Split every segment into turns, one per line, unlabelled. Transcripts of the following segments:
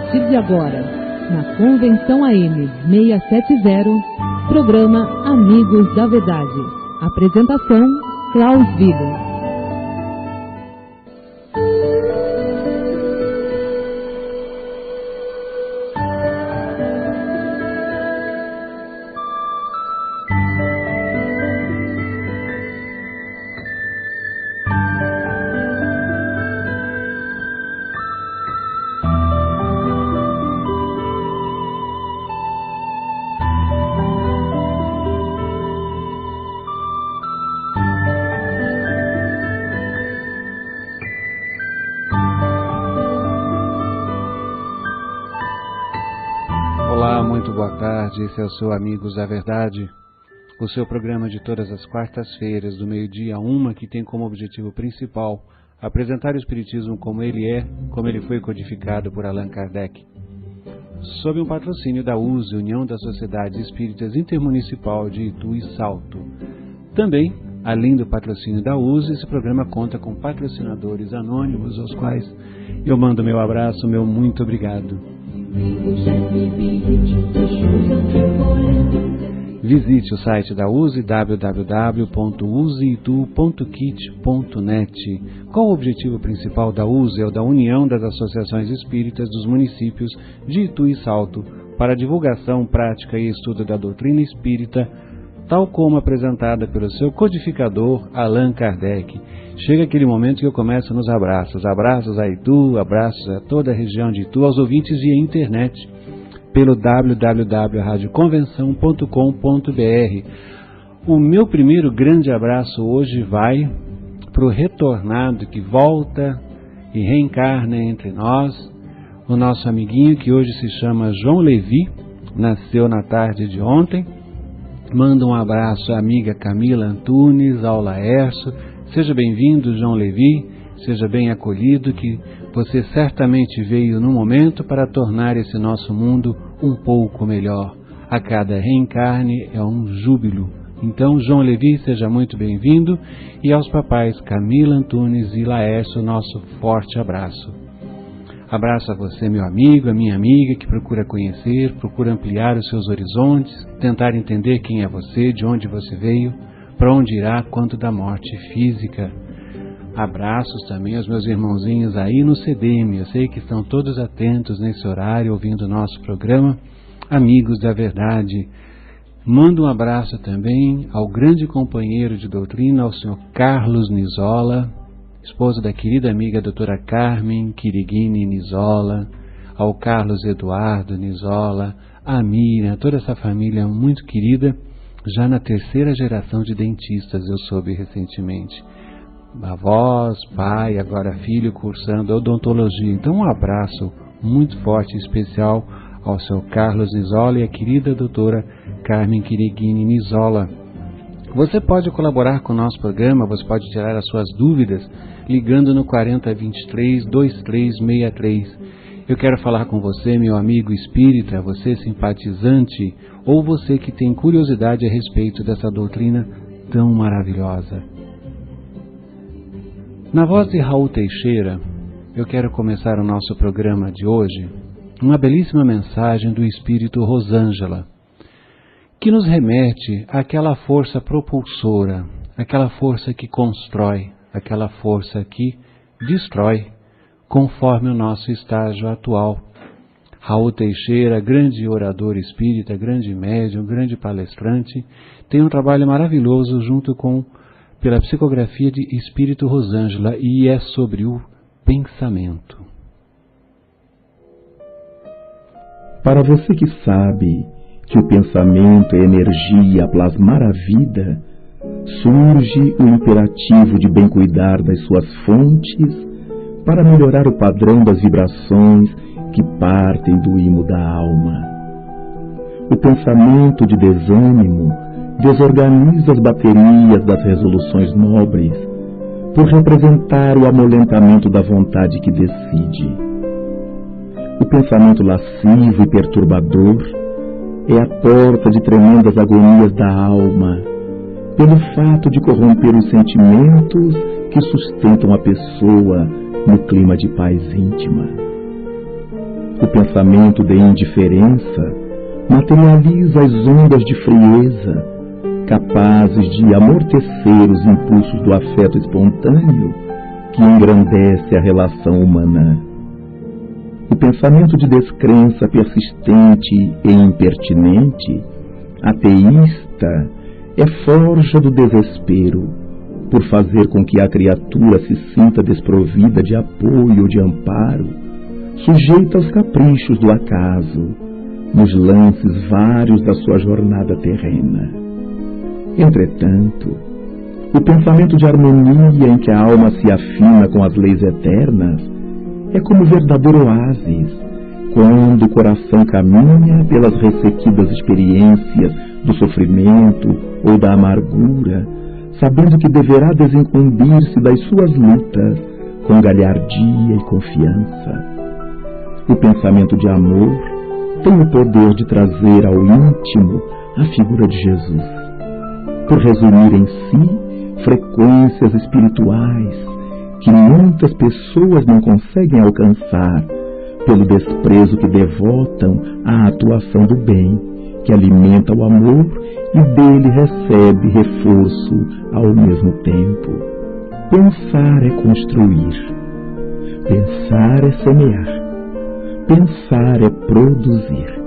partir de agora, na Convenção AM 670, programa Amigos da Verdade. Apresentação, Klaus Vido.
Esse é o seu Amigos da Verdade, o seu programa de todas as quartas-feiras, do meio-dia a 1, que tem como objetivo principal apresentar o Espiritismo como ele é, como ele foi codificado por Allan Kardec. Sob um patrocínio da USE, União das Sociedades Espíritas Intermunicipal de Itu e Salto. Também, além do patrocínio da USE, esse programa conta com patrocinadores anônimos, aos quais eu mando meu abraço, meu muito obrigado. Visite o site da USE, www.useitu.kit.net. Qual o objetivo principal da USE? É o da União das Associações Espíritas dos Municípios de Itu e Salto, para divulgação, prática e estudo da doutrina espírita, tal como apresentada pelo seu codificador, Allan Kardec. Chega aquele momento que eu começo nos abraços. Abraços a Itu, abraços a toda a região de Itu, aos ouvintes via internet, pelo www.radioconvenção.com.br. O meu primeiro grande abraço hoje vai para o retornado que volta e reencarna entre nós, o nosso amiguinho que hoje se chama João Levi, nasceu na tarde de ontem. Manda um abraço à amiga Camila Antunes, ao Laércio. Seja bem-vindo, João Levi, seja bem acolhido, que você certamente veio no momento para tornar esse nosso mundo um pouco melhor. A cada reencarne é um júbilo. Então, João Levi, seja muito bem-vindo, e aos papais Camila Antunes e Laércio, nosso forte abraço. Abraço a você, meu amigo, a minha amiga, que procura conhecer, procura ampliar os seus horizontes, tentar entender quem é você, de onde você veio, para onde irá quanto da morte física. Abraços também aos meus irmãozinhos aí no CDM, eu sei que estão todos atentos nesse horário, ouvindo o nosso programa, Amigos da Verdade. Mando um abraço também ao grande companheiro de doutrina, ao senhor Carlos Nizola, esposo da querida amiga doutora Carmen Quiriguini Nizola, ao Carlos Eduardo Nizola, a Miriam, toda essa família muito querida, já na terceira geração de dentistas, eu soube recentemente. Avós, pai, agora filho, cursando odontologia. Então um abraço muito forte e especial ao seu Carlos Nizola e à querida doutora Carmen Quiriguini Nizola. Você pode colaborar com o nosso programa, você pode tirar as suas dúvidas ligando no 4023-2363. Eu quero falar com você, meu amigo espírita, você simpatizante, ou você que tem curiosidade a respeito dessa doutrina tão maravilhosa. Na voz de Raul Teixeira, eu quero começar o nosso programa de hoje, uma belíssima mensagem do Espírito Rosângela, que nos remete àquela força propulsora, aquela força que constrói, aquela força que destrói, conforme o nosso estágio atual. Raul Teixeira, grande orador espírita, grande médium, grande palestrante, tem um trabalho maravilhoso pela psicografia de Espírito Rosângela, e é sobre o pensamento.
Para você que sabe que o pensamento é energia a plasmar a vida, surge o imperativo de bem cuidar das suas fontes para melhorar o padrão das vibrações que partem do imo da alma. O pensamento de desânimo desorganiza as baterias das resoluções nobres, por representar o amolentamento da vontade que decide. O pensamento lascivo e perturbador é a porta de tremendas agonias da alma, pelo fato de corromper os sentimentos que sustentam a pessoa no clima de paz íntima. O pensamento de indiferença materializa as ondas de frieza, capazes de amortecer os impulsos do afeto espontâneo que engrandece a relação humana. O pensamento de descrença persistente e impertinente, ateísta, é forja do desespero, por fazer com que a criatura se sinta desprovida de apoio ou de amparo, sujeita aos caprichos do acaso, nos lances vários da sua jornada terrena. Entretanto, o pensamento de harmonia em que a alma se afina com as leis eternas é como verdadeiro oásis, quando o coração caminha pelas ressequidas experiências do sofrimento ou da amargura, sabendo que deverá desincumbir-se das suas lutas com galhardia e confiança. O pensamento de amor tem o poder de trazer ao íntimo a figura de Jesus, por resumir em si frequências espirituais que muitas pessoas não conseguem alcançar pelo desprezo que devotam à atuação do bem, que alimenta o amor e dele recebe reforço ao mesmo tempo. Pensar é construir, pensar é semear, pensar é produzir.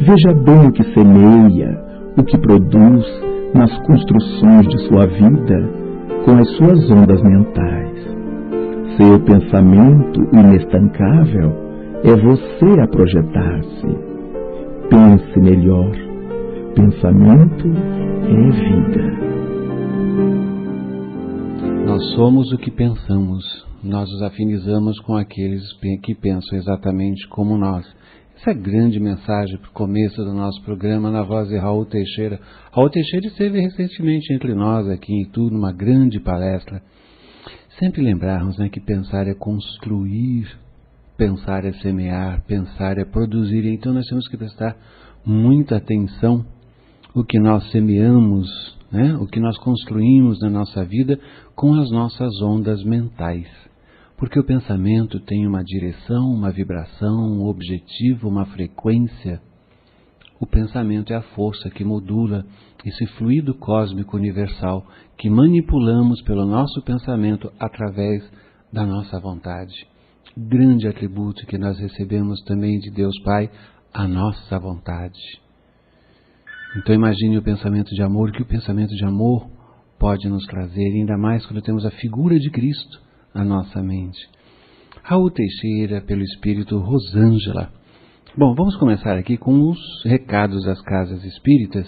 Veja bem o que semeia, o que produz nas construções de sua vida com as suas ondas mentais. Seu pensamento inestancável é você a projetar-se. Pense melhor. Pensamento é vida.
Nós somos o que pensamos. Nós nos afinizamos com aqueles que pensam exatamente como nós. Essa é a grande mensagem para o começo do nosso programa, na voz de Raul Teixeira. Raul Teixeira esteve recentemente entre nós aqui em Itu, numa grande palestra. Sempre lembrarmos, né, que pensar é construir, pensar é semear, pensar é produzir. Então nós temos que prestar muita atenção o que nós semeamos, né, o que nós construímos na nossa vida com as nossas ondas mentais. Porque o pensamento tem uma direção, uma vibração, um objetivo, uma frequência. O pensamento é a força que modula esse fluido cósmico universal que manipulamos pelo nosso pensamento através da nossa vontade. Grande atributo que nós recebemos também de Deus Pai, a nossa vontade. Então imagine o pensamento de amor, que o pensamento de amor pode nos trazer, ainda mais quando temos a figura de Cristo na nossa mente. Raul Teixeira, pelo Espírito Rosângela. Bom, vamos começar aqui com os recados das casas espíritas.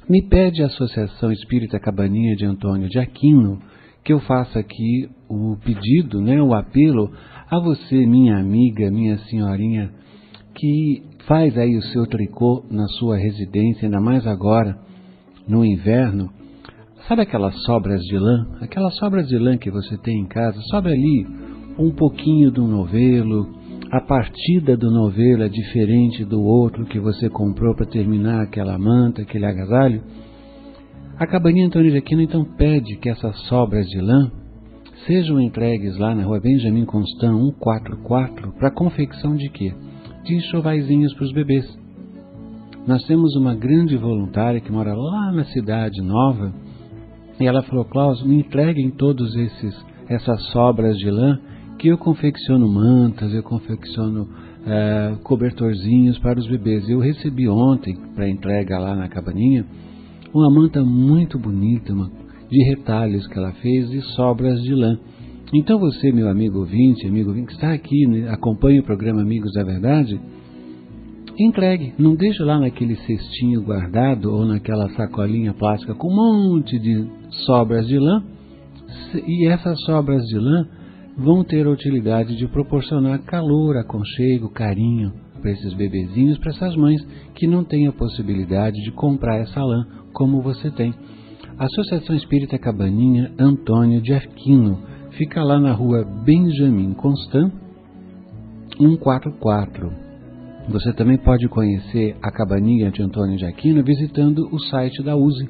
Me pede a Associação Espírita Cabaninha de Antônio de Aquino que eu faça aqui o pedido, né, o apelo a você, minha amiga, minha senhorinha, que faz aí o seu tricô na sua residência, ainda mais agora, no inverno. Sabe aquelas sobras de lã? Aquelas sobras de lã que você tem em casa, sobra ali um pouquinho do novelo, a partida do novelo é diferente do outro que você comprou para terminar aquela manta, aquele agasalho. A Cabaninha Antônio de Aquino então pede que essas sobras de lã sejam entregues lá na rua Benjamin Constant 144 para confecção de quê? De enxovaizinhos para os bebês. Nós temos uma grande voluntária que mora lá na Cidade Nova e ela falou: Klaus, me entreguem todos essas sobras de lã que eu confecciono mantas, eu confecciono cobertorzinhos para os bebês. Eu recebi ontem para entrega lá na Cabaninha uma manta muito bonita, de retalhos que ela fez de sobras de lã. Então você, meu amigo ouvinte que está aqui, né, acompanha o programa Amigos da Verdade, entregue, não deixe lá naquele cestinho guardado ou naquela sacolinha plástica com um monte de sobras de lã. E essas sobras de lã vão ter a utilidade de proporcionar calor, aconchego, carinho para esses bebezinhos, para essas mães que não têm a possibilidade de comprar essa lã como você tem. A Associação Espírita Cabaninha Antônio de Aquino fica lá na rua Benjamin Constant 144. Você também pode conhecer a Cabaninha de Antônio de Aquino visitando o site da USE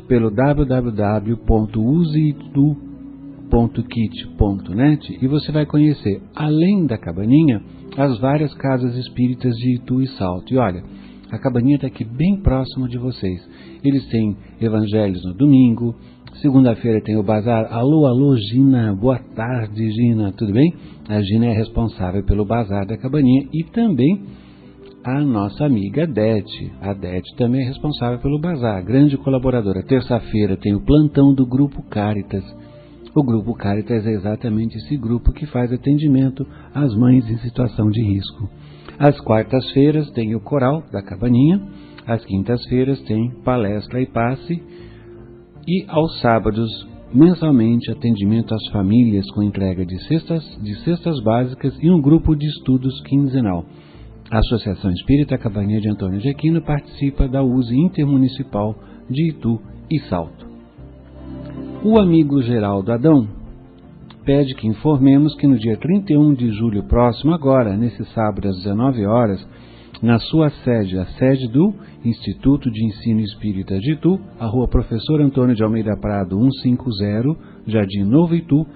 pelo www.useitu.kit.net e você vai conhecer, além da cabaninha, as várias casas espíritas de Itu e Salto. E olha, a cabaninha está aqui bem próximo de vocês. Eles têm evangelhos no domingo, segunda-feira tem o bazar. Alô, alô, Gina, boa tarde, Gina, tudo bem? A Gina é responsável pelo bazar da cabaninha e também a nossa amiga Dete. A Dete também é responsável pelo bazar, grande colaboradora. Terça-feira tem o plantão do Grupo Caritas. O Grupo Caritas é exatamente esse grupo que faz atendimento às mães em situação de risco. Às quartas-feiras tem o coral da cabaninha, às quintas-feiras tem palestra e passe, e aos sábados, mensalmente, atendimento às famílias com entrega de cestas básicas e um grupo de estudos quinzenal. A Associação Espírita Cabaninha de Antônio de Aquino participa da USE Intermunicipal de Itu e Salto. O amigo Geraldo Adão pede que informemos que no dia 31 de julho próximo, agora, nesse sábado às 19 horas, na sua sede, a sede do Instituto de Ensino Espírita de Itu, a rua Professor Antônio de Almeida Prado 150, Jardim Novo Itu,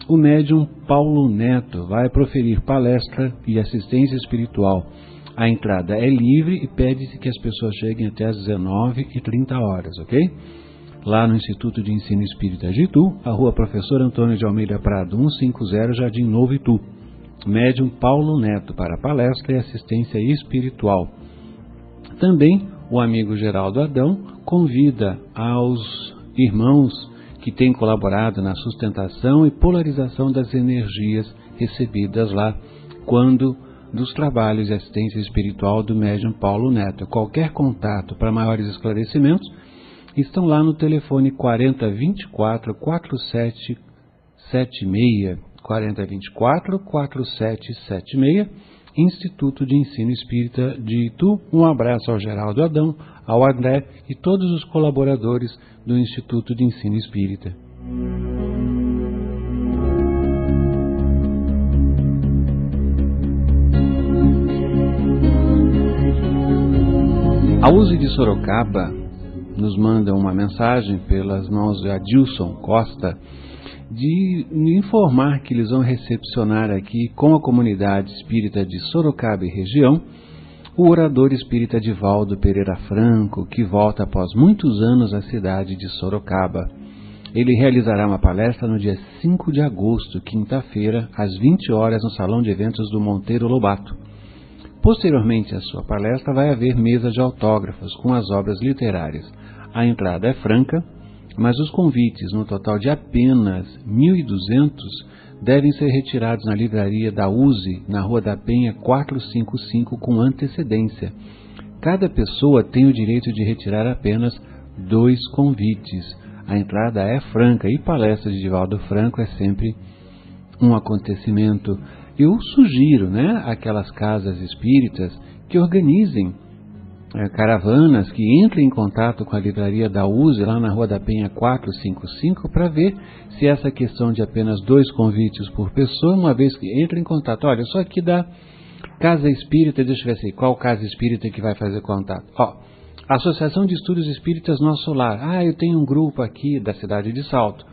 o médium Paulo Neto vai proferir palestra e assistência espiritual. A entrada é livre e pede-se que as pessoas cheguem até às 19h30, ok? Lá no Instituto de Ensino Espírita de Itu, a rua Professor Antônio de Almeida Prado 150, Jardim Novo Itu. Médium Paulo Neto para palestra e assistência espiritual. Também o amigo Geraldo Adão convida aos irmãos que têm colaborado na sustentação e polarização das energias recebidas lá quando dos trabalhos de assistência espiritual do médium Paulo Neto. Qualquer contato para maiores esclarecimentos estão lá no telefone 4024 4776, 4024 4776, Instituto de Ensino Espírita de Itu. Um abraço ao Geraldo Adão, ao André e todos os colaboradores do Instituto de Ensino Espírita. A USE de Sorocaba nos manda uma mensagem pelas mãos de Adilson Costa de informar que eles vão recepcionar aqui com a comunidade espírita de Sorocaba e região o orador espírita Divaldo Pereira Franco, que volta após muitos anos à cidade de Sorocaba. Ele realizará uma palestra no dia 5 de agosto, quinta-feira, às 20 horas no Salão de Eventos do Monteiro Lobato. Posteriormente à sua palestra vai haver mesa de autógrafos com as obras literárias. A entrada é franca, mas os convites, no total de apenas 1.200, devem ser retirados na livraria da USE, na Rua da Penha 455, com antecedência. Cada pessoa tem o direito de retirar apenas 2 convites. A entrada é franca e palestra de Divaldo Franco é sempre um acontecimento. Eu sugiro, aquelas casas espíritas que organizem caravanas, que entrem em contato com a livraria da USE, lá na Rua da Penha 455, para ver se essa questão de apenas 2 convites por pessoa, uma vez que entra em contato. Olha, eu sou aqui da Casa Espírita, deixa eu ver assim, qual Casa Espírita que vai fazer contato? Associação de Estudos Espíritas Nosso Lar. Eu tenho um grupo aqui da cidade de Salto,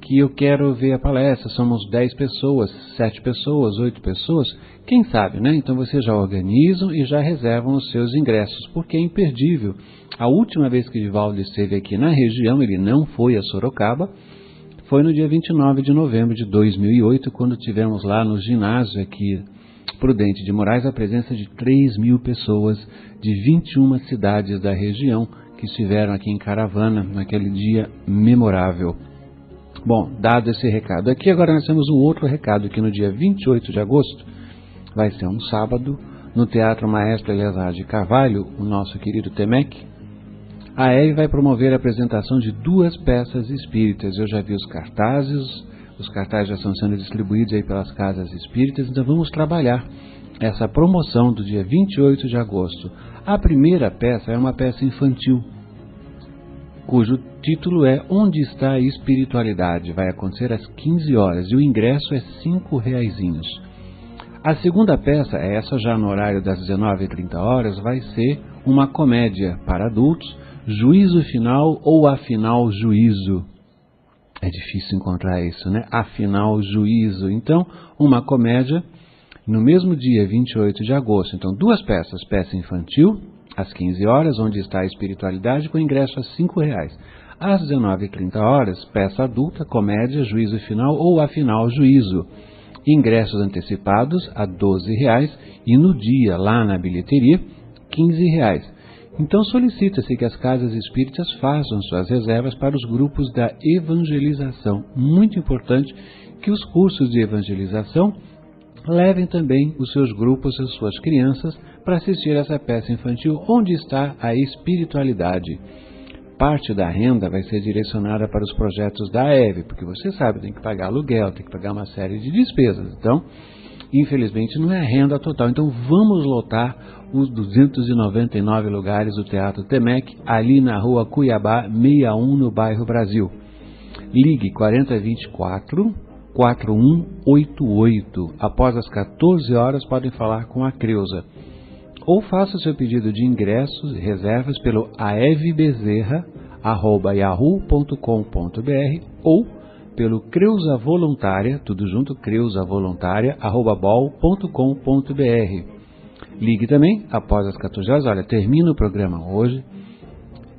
que eu quero ver a palestra, somos 10 pessoas, 7 pessoas, 8 pessoas, quem sabe, Então vocês já organizam e já reservam os seus ingressos, porque é imperdível. A última vez que Divaldo esteve aqui na região, ele não foi a Sorocaba, foi no dia 29 de novembro de 2008, quando tivemos lá no ginásio aqui, Prudente de Moraes, a presença de 3.000 pessoas de 21 cidades da região que estiveram aqui em caravana naquele dia memorável. Bom, dado esse recado aqui, agora nós temos um outro recado, que no dia 28 de agosto, vai ser um sábado, no Teatro Maestro Eleazar de Carvalho, o nosso querido Temec, a EVE vai promover a apresentação de 2 peças espíritas. Eu já vi os cartazes já estão sendo distribuídos aí pelas casas espíritas, então vamos trabalhar essa promoção do dia 28 de agosto. A primeira peça é uma peça infantil, cujo título é Onde está a Espiritualidade? Vai acontecer às 15 horas e o ingresso é R$5. A segunda peça, essa já no horário das 19h30, vai ser uma comédia para adultos, Juízo Final ou Afinal Juízo. É difícil encontrar isso, Afinal Juízo. Então, uma comédia no mesmo dia, 28 de agosto. Então, 2 peças, peça infantil, às 15 horas, onde está a espiritualidade, com ingresso a R$5. Às 19h30, peça adulta, comédia, juízo final ou afinal, juízo. Ingressos antecipados a R$12 e no dia, lá na bilheteria, R$15. Então solicita-se que as casas espíritas façam suas reservas para os grupos da evangelização. Muito importante que os cursos de evangelização levem também os seus grupos, as suas crianças, para assistir essa peça infantil, onde está a espiritualidade. Parte da renda vai ser direcionada para os projetos da EVE, porque você sabe, tem que pagar aluguel, tem que pagar uma série de despesas. Então, infelizmente, não é renda total. Então, vamos lotar os 299 lugares do Teatro Temec, ali na rua Cuiabá, 61, no bairro Brasil. Ligue 4024-4188. Após as 14 horas, podem falar com a Creuza. Ou faça o seu pedido de ingressos e reservas pelo aevbezerra@yahoo.com.br ou pelo Creuza Voluntária, tudo junto, creuzavoluntaria@bol.com.br. Ligue também após as 14 horas. Olha, termina o programa hoje,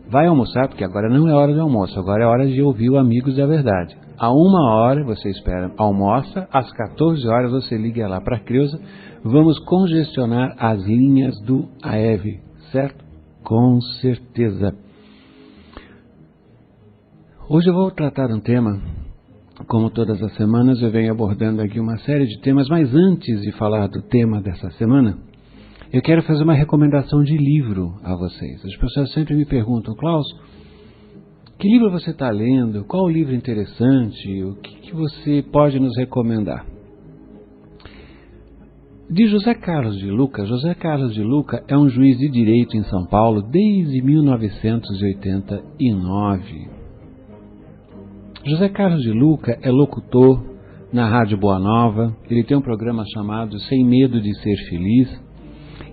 vai almoçar, porque agora não é hora de almoço, agora é hora de ouvir o Amigos da Verdade. A 1h você espera, almoça, às 14 horas você liga lá para a Creuza. Vamos congestionar as linhas do AEV, certo? Com certeza. Hoje eu vou tratar um tema, como todas as semanas eu venho abordando aqui uma série de temas, mas antes de falar do tema dessa semana, eu quero fazer uma recomendação de livro a vocês. As pessoas sempre me perguntam, Klaus, que livro você está lendo? Qual o livro interessante? O que você pode nos recomendar? De José Carlos de Luca. José Carlos de Luca é um juiz de direito em São Paulo desde 1989. José Carlos de Luca é locutor na Rádio Boa Nova. Ele tem um programa chamado Sem Medo de Ser Feliz.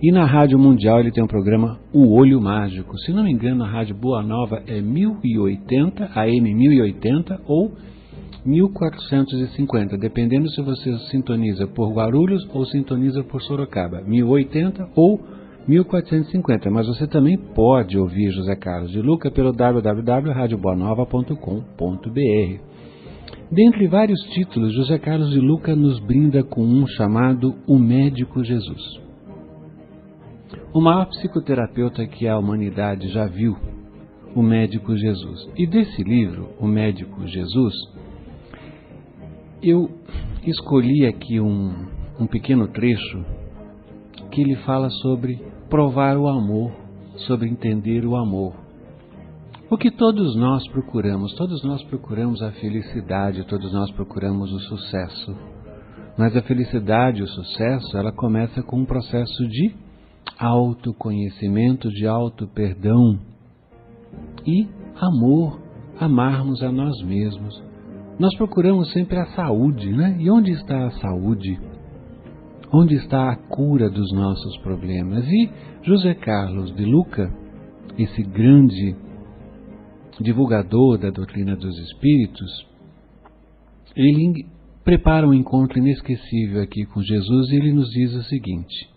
E na Rádio Mundial ele tem um programa O Olho Mágico. Se não me engano, a Rádio Boa Nova é 1080, AM 1080 ou 1450, dependendo se você sintoniza por Guarulhos ou sintoniza por Sorocaba, 1080 ou 1450, mas você também pode ouvir José Carlos de Luca pelo www.radioboanova.com.br. Dentre vários títulos, José Carlos de Luca nos brinda com um chamado O Médico Jesus. O maior psicoterapeuta que a humanidade já viu, o Médico Jesus. E desse livro, O Médico Jesus, eu escolhi aqui um pequeno trecho que ele fala sobre provar o amor, sobre entender o amor. O que todos nós procuramos a felicidade, todos nós procuramos o sucesso. Mas a felicidade e o sucesso, ela começa com um processo de autoconhecimento, de auto-perdão e amor, amarmos a nós mesmos. Nós procuramos sempre a saúde, né? E onde está a saúde? Onde está a cura dos nossos problemas? E José Carlos de Luca, esse grande divulgador da doutrina dos espíritos, ele prepara um encontro inesquecível aqui com Jesus e ele nos diz o seguinte: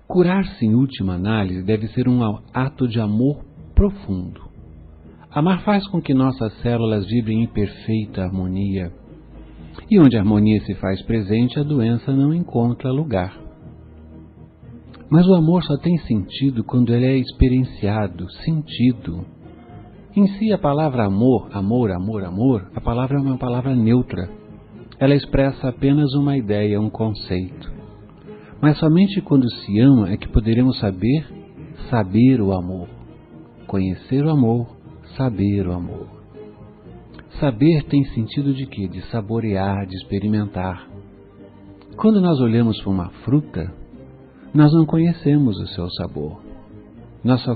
curar-se em última análise deve ser um ato de amor profundo. Amar faz com que nossas células vibrem em perfeita harmonia. E onde a harmonia se faz presente, a doença não encontra lugar. Mas o amor só tem sentido quando ele é experienciado, sentido. Em si, a palavra amor, a palavra é uma palavra neutra. Ela expressa apenas uma ideia, um conceito. Mas somente quando se ama é que poderemos saber o amor, conhecer o amor, saber o amor. Saber tem sentido de quê? De saborear, de experimentar. Quando nós olhamos para uma fruta, nós não conhecemos o seu sabor. Nós só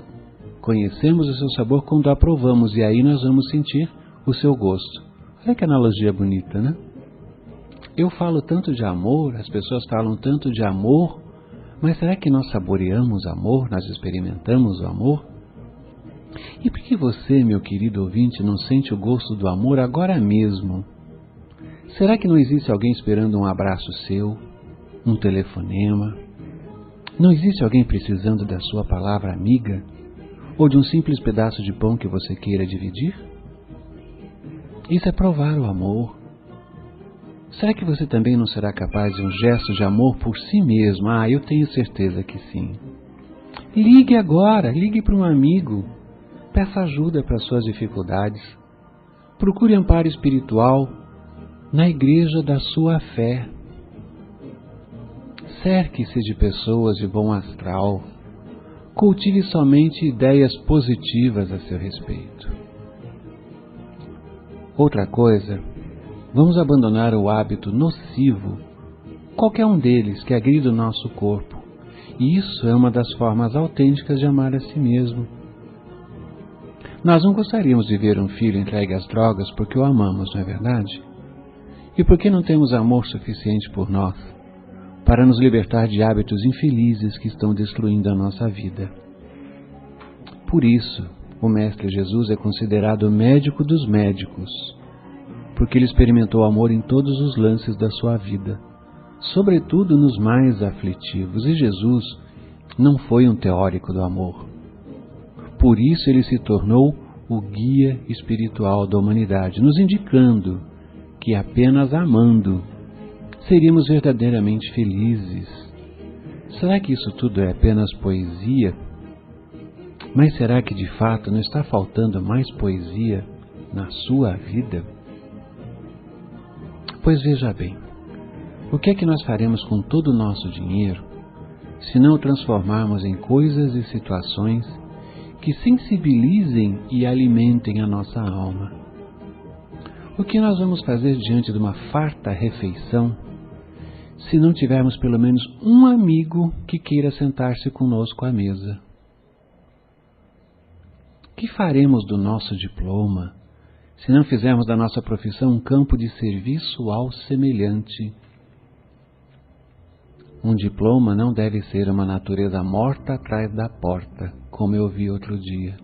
conhecemos o seu sabor quando a provamos, e aí nós vamos sentir o seu gosto. Olha que analogia bonita, né? Eu falo tanto de amor, as pessoas falam tanto de amor, mas será que nós saboreamos amor? Nós experimentamos o amor? E por que você, meu querido ouvinte, não sente o gosto do amor agora mesmo? Será que não existe alguém esperando um abraço seu? um telefonema? Não existe alguém precisando da sua palavra amiga? Ou de um simples pedaço de pão que você queira dividir? Isso é provar o amor. Será que você também não será capaz de um gesto de amor por si mesmo? Eu tenho certeza que sim. Ligue agora, ligue para um amigo. Peça ajuda para suas dificuldades. Procure amparo espiritual na igreja da sua fé. Cerque-se de pessoas de bom astral. Cultive somente ideias positivas a seu respeito. Outra coisa, vamos abandonar o hábito nocivo, qualquer um deles que agrida o nosso corpo. E isso é uma das formas autênticas de amar a si mesmo. Nós não gostaríamos de ver um filho entregue às drogas porque o amamos, não é verdade? E porque não temos amor suficiente por nós para nos libertar de hábitos infelizes que estão destruindo a nossa vida. Por isso, o Mestre Jesus é considerado o médico dos médicos, porque ele experimentou amor em todos os lances da sua vida, sobretudo nos mais aflitivos, e Jesus não foi um teórico do amor. Por isso ele se tornou o guia espiritual da humanidade, nos indicando que apenas amando seríamos verdadeiramente felizes. Será que isso tudo é apenas poesia? Mas será que de fato não está faltando mais poesia na sua vida? Pois veja bem, o que é que nós faremos com todo o nosso dinheiro se não o transformarmos em coisas e situações que sensibilizem e alimentem a nossa alma? O que nós vamos fazer diante de uma farta refeição se não tivermos pelo menos um amigo que queira sentar-se conosco à mesa? O que faremos do nosso diploma se não fizermos da nossa profissão um campo de serviço ao semelhante? Um diploma não deve ser uma natureza morta atrás da porta, como eu vi outro dia,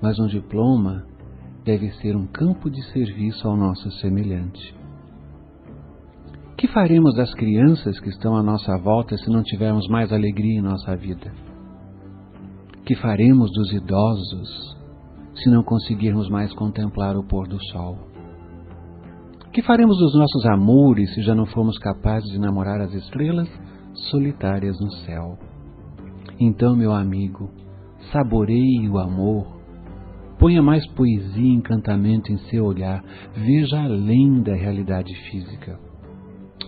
mas um diploma deve ser um campo de serviço ao nosso semelhante. O que faremos das crianças que estão à nossa volta se não tivermos mais alegria em nossa vida? O que faremos dos idosos se não conseguirmos mais contemplar o pôr do sol? O que faremos dos nossos amores se já não formos capazes de namorar as estrelas solitárias no céu? Então, meu amigo, saboreie o amor, ponha mais poesia e encantamento em seu olhar, veja além da realidade física,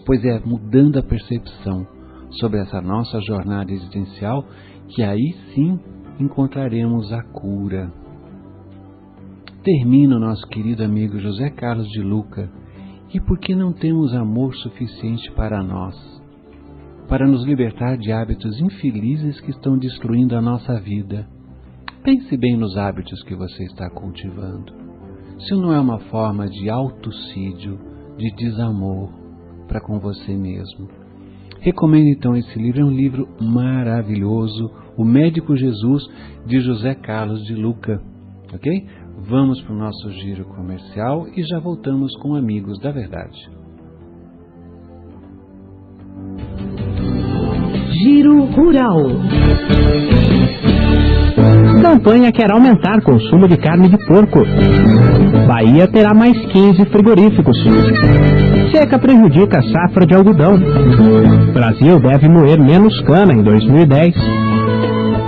pois é mudando a percepção sobre essa nossa jornada existencial que aí sim encontraremos a cura. Termina o nosso querido amigo José Carlos de Luca. E por que não temos amor suficiente para nós, para nos libertar de hábitos infelizes que estão destruindo a nossa vida? Pense bem nos hábitos que você está cultivando. Se não é uma forma de autocídio, de desamor para com você mesmo. Recomendo então esse livro, é um livro maravilhoso, O Médico Jesus, de José Carlos de Luca. Ok? Vamos para o nosso giro comercial e já voltamos com Amigos da Verdade.
Giro Rural.
Campanha quer aumentar consumo de carne de porco. Bahia terá mais 15 frigoríficos. Seca prejudica a safra de algodão. Brasil deve moer menos cana em 2010.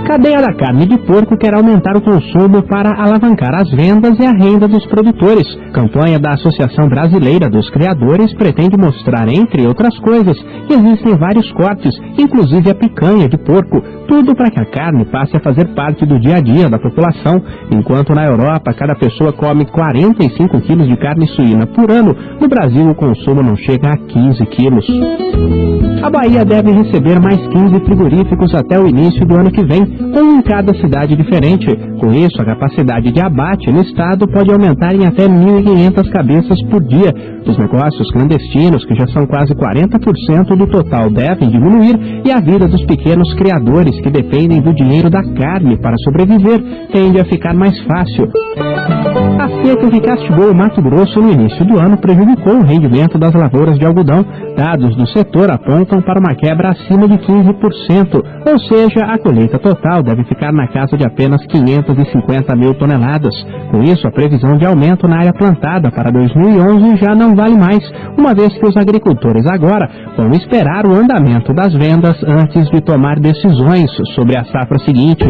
Cadeia da carne de porco quer aumentar o consumo para alavancar as vendas e a renda dos produtores. Campanha da Associação Brasileira dos Criadores pretende mostrar, entre outras coisas, que existem vários cortes, inclusive a picanha de porco, tudo para que a carne passe a fazer parte do dia a dia da população. Enquanto na Europa cada pessoa come 45 quilos de carne suína por ano, no Brasil o consumo não chega a 15 quilos. A Bahia deve receber mais 15 frigoríficos até o início do ano que vem, um em cada cidade diferente. Com isso, a capacidade de abate no estado pode aumentar em até 1.500 cabeças por dia. Os negócios clandestinos, que já são quase 40% do total, devem diminuir e a vida dos pequenos criadores, que dependem do dinheiro da carne para sobreviver, tende a ficar mais fácil. A A seca que castigou o Mato Grosso no início do ano prejudicou o rendimento das lavouras de algodão. Dados do setor apontam para uma quebra acima de 15%, ou seja, a colheita total deve ficar na casa de apenas 550 mil toneladas. Com isso, a previsão de aumento na área plantada para 2011 já não vale mais, uma vez que os agricultores agora vão esperar o andamento das vendas antes de tomar decisões sobre a safra seguinte.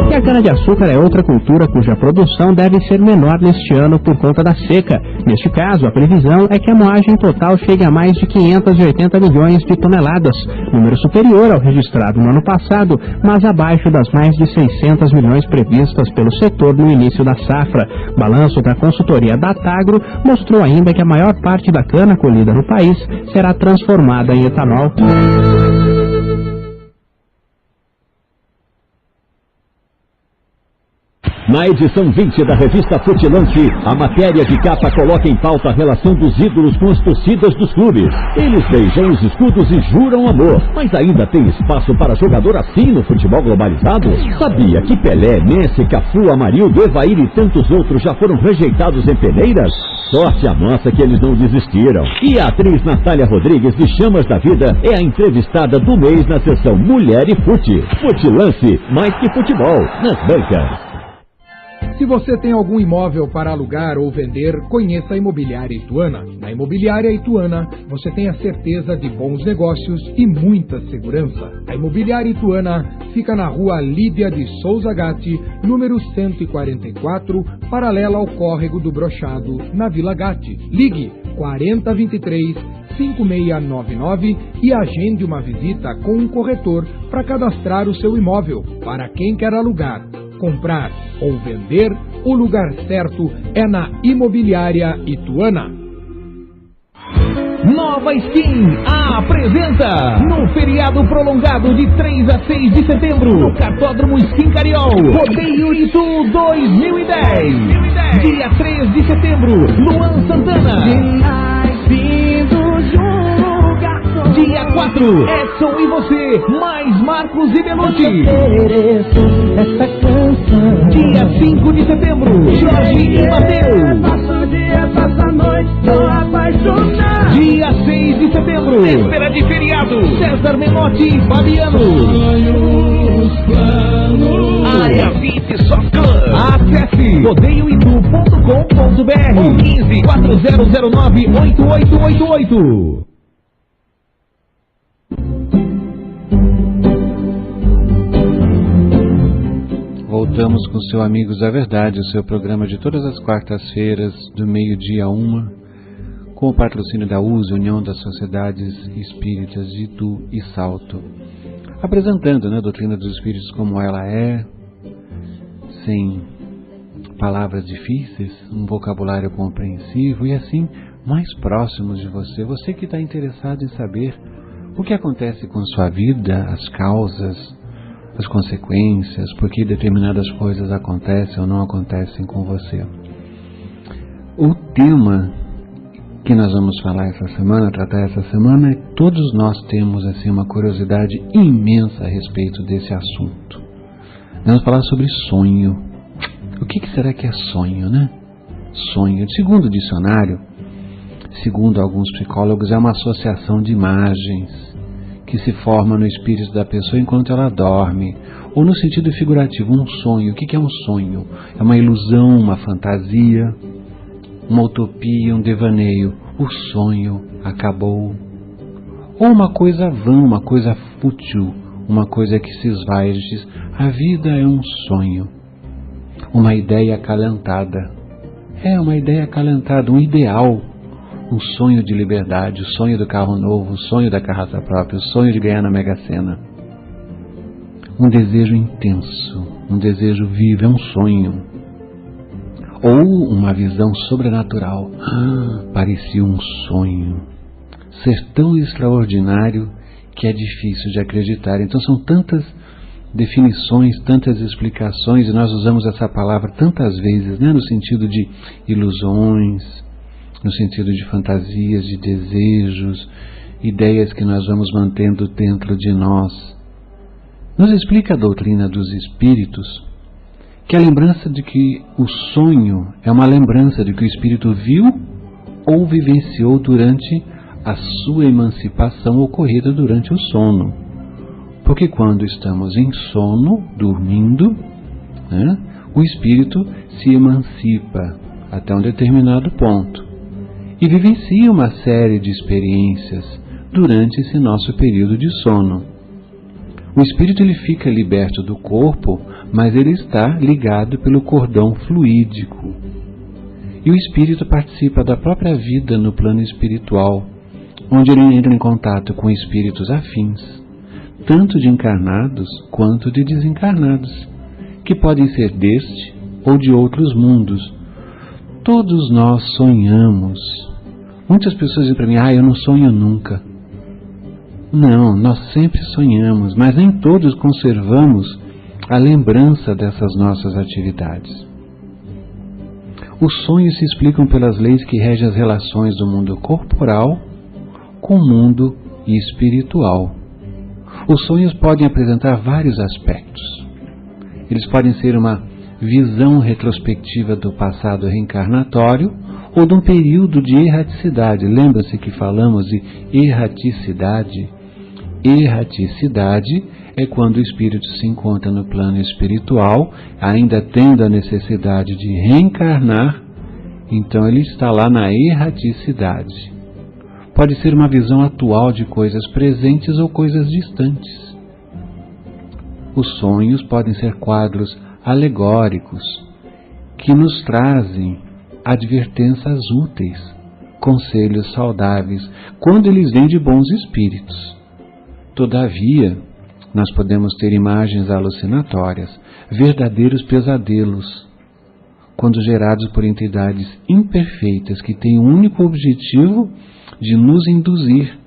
E a cana-de-açúcar é outra cultura cuja produção deve ser menor neste ano por conta da seca. Neste caso, a previsão é que a moagem total chegue a mais de 580 milhões de toneladas, número superior ao registrado no ano passado, mas abaixo das mais de 600 milhões previstas pelo setor no início da safra. Balanço da consultoria Datagro mostrou ainda que a maior parte da cana colhida no país será transformada em etanol.
Na edição 20 da revista Futilante, a matéria de capa coloca em pauta a relação dos ídolos com as torcidas dos clubes. Eles beijam os escudos e juram amor, mas ainda tem espaço para jogador assim no futebol globalizado? Sabia que Pelé, Messi, Cafu, Amarildo, Evair e tantos outros já foram rejeitados em peneiras? Sorte a nossa que eles não desistiram. E a atriz Natália Rodrigues, de Chamas da Vida, é a entrevistada do mês na sessão Mulher e Fute. Futilance, mais que futebol, nas bancas.
Se você tem algum imóvel para alugar ou vender, conheça a Imobiliária Ituana. Na Imobiliária Ituana, você tem a certeza de bons negócios e muita segurança. A Imobiliária Ituana fica na rua Lídia de Souza Gatti, número 144, paralela ao Córrego do Brochado, na Vila Gatti. Ligue 4023-5699 e agende uma visita com um corretor para cadastrar o seu imóvel. Para quem quer alugar, comprar ou vender, o lugar certo é na Imobiliária Ituana.
Nova Skin apresenta, no feriado prolongado de 3 a 6 de setembro, no Cartódromo Skin Cariol, Rodeio Itu 2010. Dia 3 de setembro, Luan Santana. Dia 4, Edson e você, mais Marcos e Belucci. Dia 5 de setembro, Jorge e Mateus. Dia 6 de setembro, véspera de feriado, César Menotti e Fabiano. Área VIP Soft Club. Acesse rodeioitu.com.br ou 15-4009-8888.
Voltamos com o seu Amigos da Verdade, o seu programa de todas as quartas-feiras, do meio-dia a 1, com o patrocínio da USE, União das Sociedades Espíritas de Itu e Salto, apresentando a doutrina dos Espíritos como ela é, sem palavras difíceis, um vocabulário compreensivo e assim mais próximos de você, você que está interessado em saber o que acontece com sua vida, as causas, as consequências, por que determinadas coisas acontecem ou não acontecem com você. O tema que nós vamos falar essa semana, tratar essa semana, todos nós temos assim uma curiosidade imensa a respeito desse assunto. Nós vamos falar sobre sonho. O que será que é sonho, né? Sonho, segundo o dicionário, segundo alguns psicólogos, é uma associação de imagens que se forma no espírito da pessoa enquanto ela dorme, ou no sentido figurativo, um sonho. O que é um sonho? É uma ilusão, uma fantasia, uma utopia, um devaneio. O sonho acabou. Ou uma coisa vã, uma coisa fútil, uma coisa que se esvai. Diz, a vida é um sonho, uma ideia acalentada. É uma ideia acalentada, um ideal. Um sonho de liberdade, o sonho do carro novo, o sonho da carroça própria, o sonho de ganhar na Mega Sena. Um desejo intenso, um desejo vivo, é um sonho. Ou uma visão sobrenatural. Parecia um sonho. Ser tão extraordinário que é difícil de acreditar. Então são tantas definições, tantas explicações, e nós usamos essa palavra tantas vezes, né, no sentido de ilusões, no sentido de fantasias, de desejos, ideias que nós vamos mantendo dentro de nós. Nos explica a doutrina dos espíritos que a lembrança de que o sonho é uma lembrança de que o espírito viu ou vivenciou durante a sua emancipação ocorrida durante o sono. Porque quando estamos em sono, dormindo, né, o espírito se emancipa até um determinado ponto e vivencia uma série de experiências durante esse nosso período de sono. O espírito ele fica liberto do corpo, mas ele está ligado pelo cordão fluídico. E o espírito participa da própria vida no plano espiritual, onde ele entra em contato com espíritos afins, tanto de encarnados quanto de desencarnados, que podem ser deste ou de outros mundos. Todos nós sonhamos. Muitas pessoas dizem para mim, eu não sonho nunca. Não, nós sempre sonhamos, mas nem todos conservamos a lembrança dessas nossas atividades. Os sonhos se explicam pelas leis que regem as relações do mundo corporal com o mundo espiritual. Os sonhos podem apresentar vários aspectos. Eles podem ser uma visão retrospectiva do passado reencarnatório ou de um período de erraticidade. Lembra-se que falamos de erraticidade? Erraticidade é quando o espírito se encontra no plano espiritual, ainda tendo a necessidade de reencarnar, então ele está lá na erraticidade. Pode ser uma visão atual de coisas presentes ou coisas distantes. Os sonhos podem ser quadros alegóricos que nos trazem advertências úteis, conselhos saudáveis, quando eles vêm de bons espíritos. Todavia, nós podemos ter imagens alucinatórias, verdadeiros pesadelos, quando gerados por entidades imperfeitas que têm o único objetivo de nos induzir,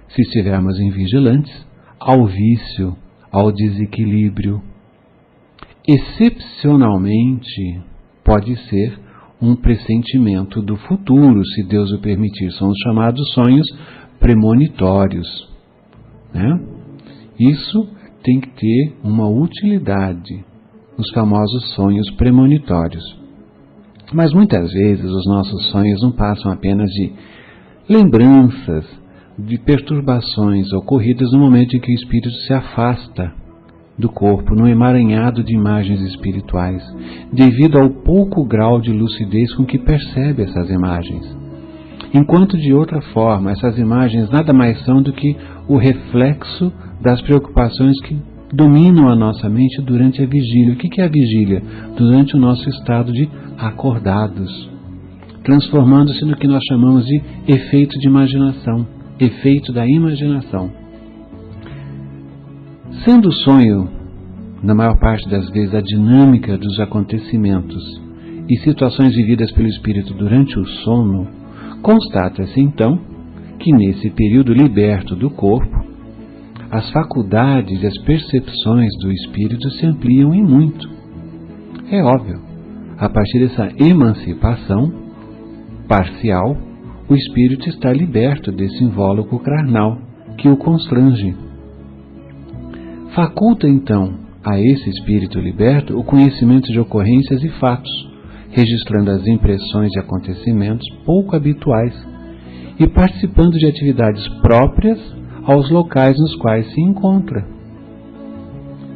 se estivermos invigilantes, ao vício, ao desequilíbrio. Excepcionalmente, pode ser um pressentimento do futuro, se Deus o permitir. São os chamados sonhos premonitórios, né? Isso tem que ter uma utilidade, os famosos sonhos premonitórios. Mas muitas vezes os nossos sonhos não passam apenas de lembranças de perturbações ocorridas no momento em que o espírito se afasta do corpo, num emaranhado de imagens espirituais, devido ao pouco grau de lucidez com que percebe essas imagens. Enquanto, de outra forma, essas imagens nada mais são do que o reflexo das preocupações que dominam a nossa mente durante a vigília. O que é a vigília? Durante o nosso estado de acordados, transformando-se no que nós chamamos de efeito de imaginação, efeito da imaginação. Sendo o sonho, na maior parte das vezes, a dinâmica dos acontecimentos e situações vividas pelo espírito durante o sono, constata-se então que nesse período liberto do corpo, as faculdades e as percepções do espírito se ampliam em muito. É óbvio, a partir dessa emancipação parcial, o espírito está liberto desse invólucro carnal que o constrange. Faculta então a esse espírito liberto o conhecimento de ocorrências e fatos, registrando as impressões e acontecimentos pouco habituais e participando de atividades próprias aos locais nos quais se encontra.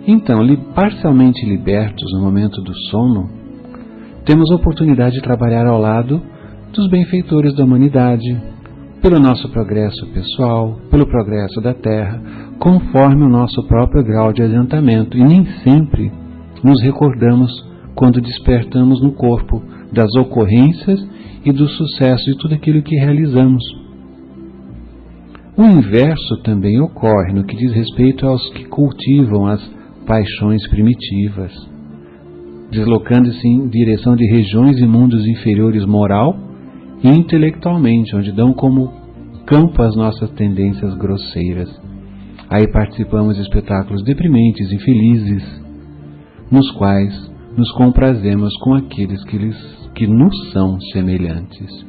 Então, parcialmente libertos no momento do sono, temos a oportunidade de trabalhar ao lado dos benfeitores da humanidade, pelo nosso progresso pessoal, pelo progresso da Terra, conforme o nosso próprio grau de adiantamento, e nem sempre nos recordamos, quando despertamos no corpo, das ocorrências e do sucesso de tudo aquilo que realizamos. O inverso também ocorre no que diz respeito aos que cultivam as paixões primitivas, deslocando-se em direção de regiões e mundos inferiores moral e intelectualmente, onde dão como campo as nossas tendências grosseiras. Aí participamos de espetáculos deprimentes e infelizes, nos quais nos comprazemos com aqueles que nos são semelhantes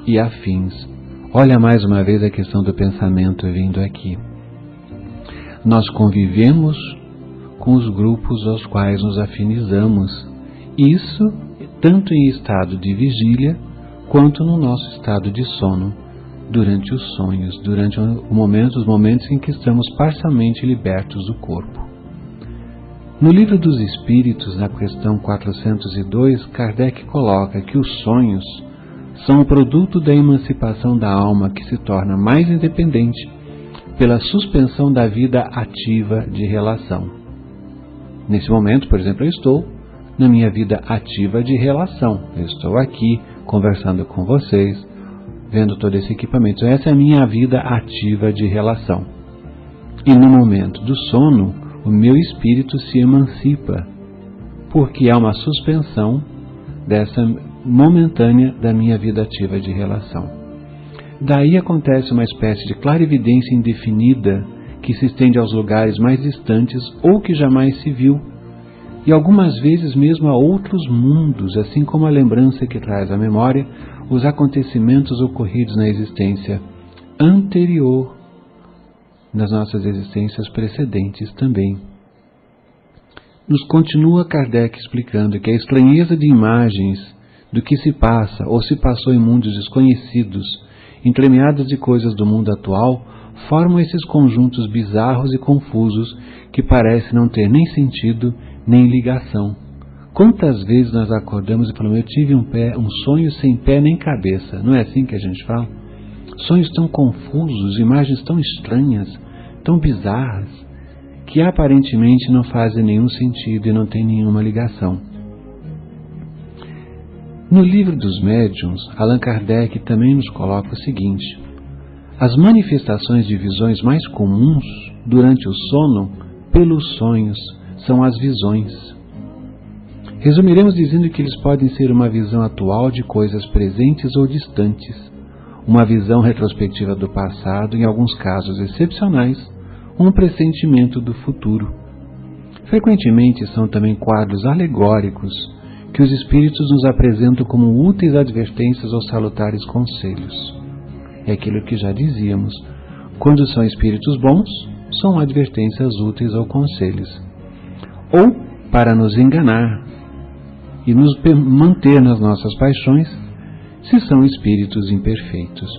e afins. Olha mais uma vez a questão do pensamento vindo aqui. Nós convivemos com os grupos aos quais nos afinizamos, Isso tanto em estado de vigília quanto no nosso estado de sono, durante os sonhos, durante os momentos em que estamos parcialmente libertos do corpo. No Livro dos Espíritos, na questão 402, Kardec coloca que os sonhos são o produto da emancipação da alma que se torna mais independente pela suspensão da vida ativa de relação. Nesse momento, por exemplo, eu estou na minha vida ativa de relação. Eu estou aqui conversando com vocês, vendo todo esse equipamento. Essa é a minha vida ativa de relação. E no momento do sono, o meu espírito se emancipa, porque há uma suspensão dessa momentânea da minha vida ativa de relação. Daí acontece uma espécie de clarividência indefinida que se estende aos lugares mais distantes ou que jamais se viu, e algumas vezes mesmo a outros mundos, assim como a lembrança que traz à memória os acontecimentos ocorridos na existência anterior, nas nossas existências precedentes também. Nos continua Kardec explicando que a estranheza de imagens do que se passa ou se passou em mundos desconhecidos, entremeadas de coisas do mundo atual, formam esses conjuntos bizarros e confusos que parecem não ter nem sentido nem ligação. Quantas vezes nós acordamos e falamos, eu tive um sonho sem pé nem cabeça? Não é assim que a gente fala? Sonhos tão confusos, imagens tão estranhas, tão bizarras, que aparentemente não fazem nenhum sentido e não têm nenhuma ligação. No Livro dos Médiuns, Allan Kardec também nos coloca o seguinte: as manifestações de visões mais comuns durante o sono, pelos sonhos, são as visões. Resumiremos dizendo que eles podem ser uma visão atual de coisas presentes ou distantes, uma visão retrospectiva do passado, em alguns casos excepcionais, um pressentimento do futuro. Frequentemente são também quadros alegóricos que os espíritos nos apresentam como úteis advertências ou salutares conselhos. É aquilo que já dizíamos: quando são espíritos bons, são advertências úteis ou conselhos, ou para nos enganar e nos manter nas nossas paixões, se são espíritos imperfeitos.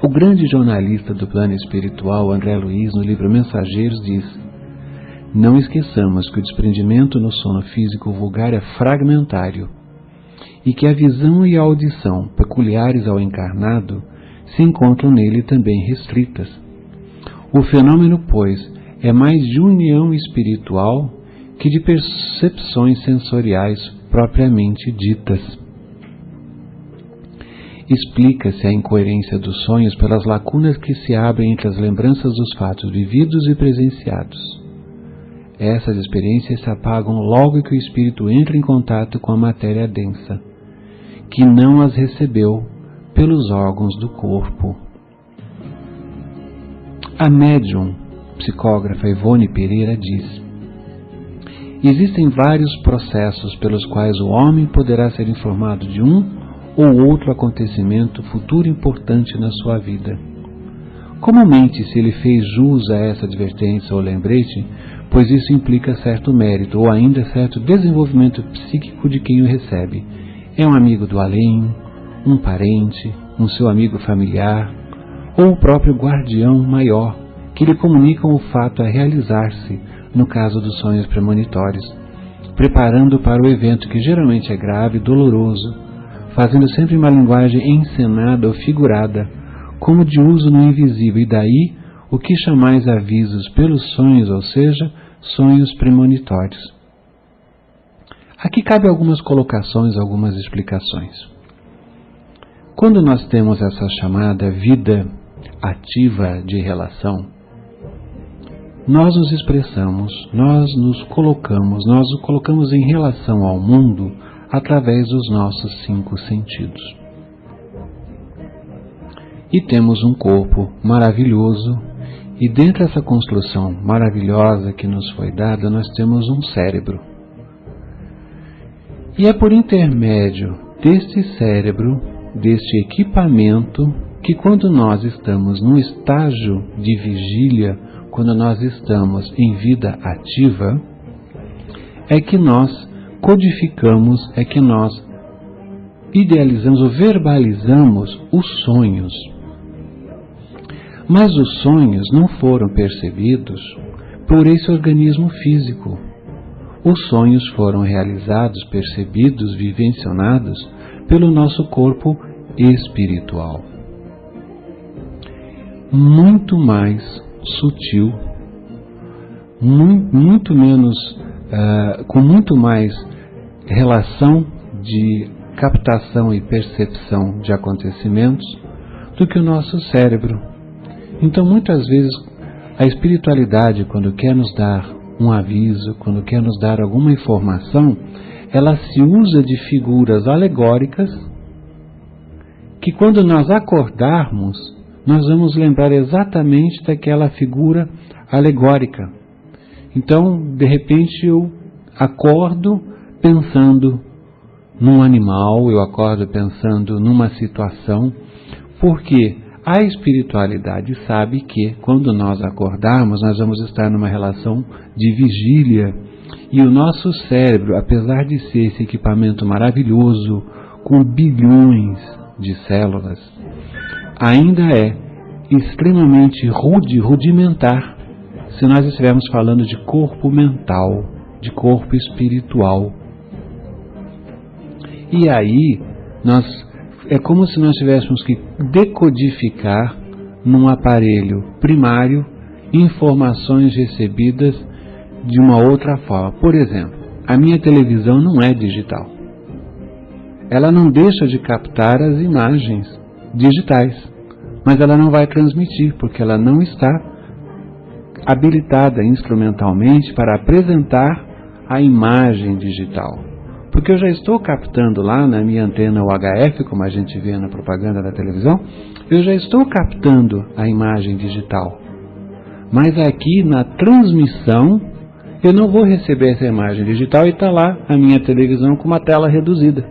O grande jornalista do plano espiritual, André Luiz, no livro Mensageiros, diz: não esqueçamos que o desprendimento no sono físico vulgar é fragmentário e que a visão e a audição, peculiares ao encarnado, se encontram nele também restritas. O fenômeno, pois, é mais de união espiritual que de percepções sensoriais propriamente ditas. Explica-se a incoerência dos sonhos pelas lacunas que se abrem entre as lembranças dos fatos vividos e presenciados. Essas experiências se apagam logo que o espírito entra em contato com a matéria densa, que não as recebeu pelos órgãos do corpo. A médium psicógrafa Ivone Pereira diz: existem vários processos pelos quais o homem poderá ser informado de um ou outro acontecimento futuro importante na sua vida. Comumente, se ele fez jus a essa advertência ou lembrete, pois isso implica certo mérito ou ainda certo desenvolvimento psíquico de quem o recebe. É um amigo do além, um parente, um seu amigo familiar, ou o próprio guardião maior, que lhe comunicam o fato a realizar-se, no caso dos sonhos premonitórios, preparando para o evento que geralmente é grave e doloroso, fazendo sempre uma linguagem encenada ou figurada, como de uso no invisível, e daí o que chamais avisos pelos sonhos, ou seja, sonhos premonitórios. Aqui cabe algumas colocações, algumas explicações. Quando nós temos essa chamada vida ativa de relação, nós nos expressamos, nós nos colocamos em relação ao mundo através dos nossos 5 sentidos. E temos um corpo maravilhoso, e dentro dessa construção maravilhosa que nos foi dada, nós temos um cérebro. E é por intermédio deste cérebro, deste equipamento, que quando nós estamos num estágio de vigília, quando nós estamos em vida ativa, é que nós codificamos é que nós idealizamos ou verbalizamos os sonhos. Mas os sonhos não foram percebidos por esse organismo físico. Os sonhos foram realizados, percebidos, vivencionados pelo nosso corpo espiritual. Muito mais sutil, muito menos, com muito mais relação de captação e percepção de acontecimentos do que o nosso cérebro. Então, muitas vezes, a espiritualidade, quando quer nos dar um aviso, quando quer nos dar alguma informação, ela se usa de figuras alegóricas que, quando nós acordarmos, nós vamos lembrar exatamente daquela figura alegórica. Então, de repente, eu acordo pensando num animal, eu acordo pensando numa situação, porque a espiritualidade sabe que, quando nós acordarmos, nós vamos estar numa relação de vigília. E o nosso cérebro, apesar de ser esse equipamento maravilhoso, com bilhões de células, ainda é extremamente rudimentar se nós estivermos falando de corpo mental, de corpo espiritual. E aí, é como se nós tivéssemos que decodificar num aparelho primário informações recebidas de uma outra forma. Por exemplo, a minha televisão não é digital. Ela não deixa de captar as imagens digitais, mas ela não vai transmitir, porque ela não está habilitada instrumentalmente para apresentar a imagem digital. Porque eu já estou captando lá na minha antena UHF, como a gente vê na propaganda da televisão, eu já estou captando a imagem digital. Mas aqui na transmissão, eu não vou receber essa imagem digital e está lá a minha televisão com uma tela reduzida.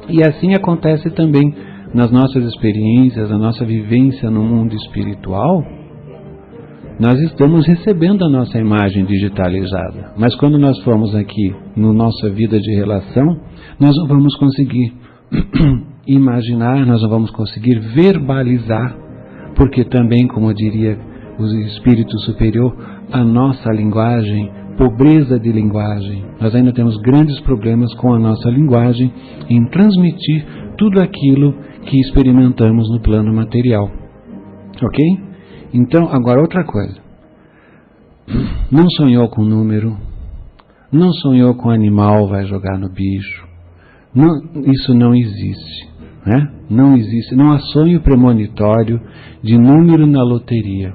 E assim acontece também nas nossas experiências, na nossa vivência no mundo espiritual. Nós estamos recebendo a nossa imagem digitalizada, mas quando nós formos aqui na nossa vida de relação, nós não vamos conseguir imaginar, nós não vamos conseguir verbalizar, porque também, como diria o espírito superior, a nossa linguagem, pobreza de linguagem, nós ainda temos grandes problemas com a nossa linguagem em transmitir tudo aquilo que experimentamos no plano material. Ok? Então, agora outra coisa. Não sonhou com número, não sonhou com animal vai jogar no bicho. Não, isso não existe, né? Não existe, não há sonho premonitório de número na loteria.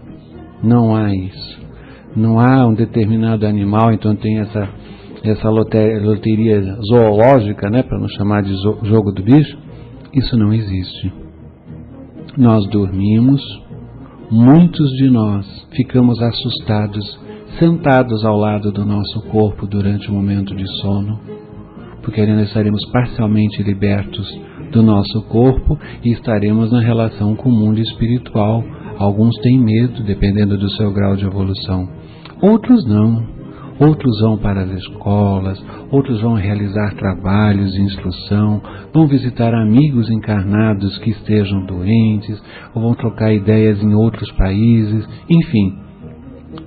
Não há isso. Não há um determinado animal, então tem essa loteria zoológica, né, para não chamar de jogo do bicho. Isso não existe. Nós dormimos. Muitos de nós ficamos assustados, sentados ao lado do nosso corpo durante o momento de sono, porque ainda estaremos parcialmente libertos do nosso corpo e estaremos na relação com o mundo espiritual. Alguns têm medo, dependendo do seu grau de evolução. Outros não. Outros vão para as escolas, outros vão realizar trabalhos de instrução, vão visitar amigos encarnados que estejam doentes, ou vão trocar ideias em outros países, enfim.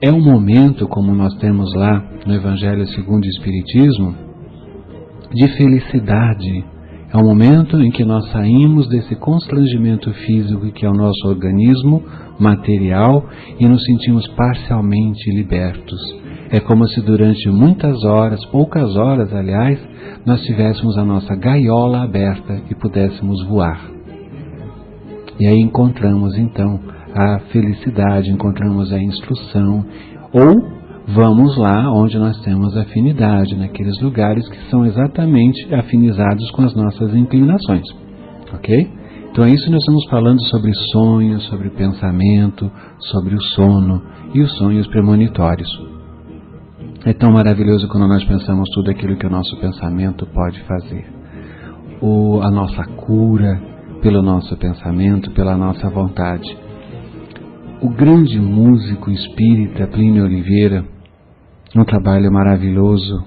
É um momento, como nós temos lá no Evangelho segundo o Espiritismo, de felicidade. É um momento em que nós saímos desse constrangimento físico que é o nosso organismo material e nos sentimos parcialmente libertos. É como se durante muitas horas, poucas horas, aliás, nós tivéssemos a nossa gaiola aberta e pudéssemos voar. E aí encontramos, então, a felicidade, encontramos a instrução, ou vamos lá onde nós temos afinidade, naqueles lugares que são exatamente afinizados com as nossas inclinações. Ok? Então, isso nós estamos falando sobre sonhos, sobre pensamento, sobre o sono e os sonhos premonitórios. É tão maravilhoso quando nós pensamos tudo aquilo que o nosso pensamento pode fazer. A nossa cura pelo nosso pensamento, pela nossa vontade. O grande músico espírita Plínio Oliveira, num trabalho maravilhoso,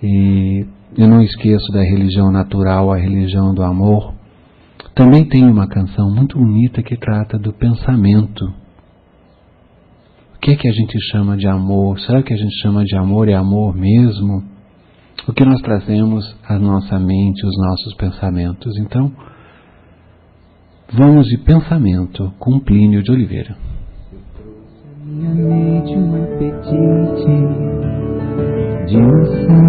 E eu não esqueço da religião natural, a religião do amor. Também tem uma canção muito bonita que trata do pensamento. O que é que a gente chama de amor? Será que a gente chama de amor é amor mesmo? O que nós trazemos à nossa mente, os nossos pensamentos. Então, vamos de pensamento com Plínio de Oliveira.
Minha mente um apetite de maçã.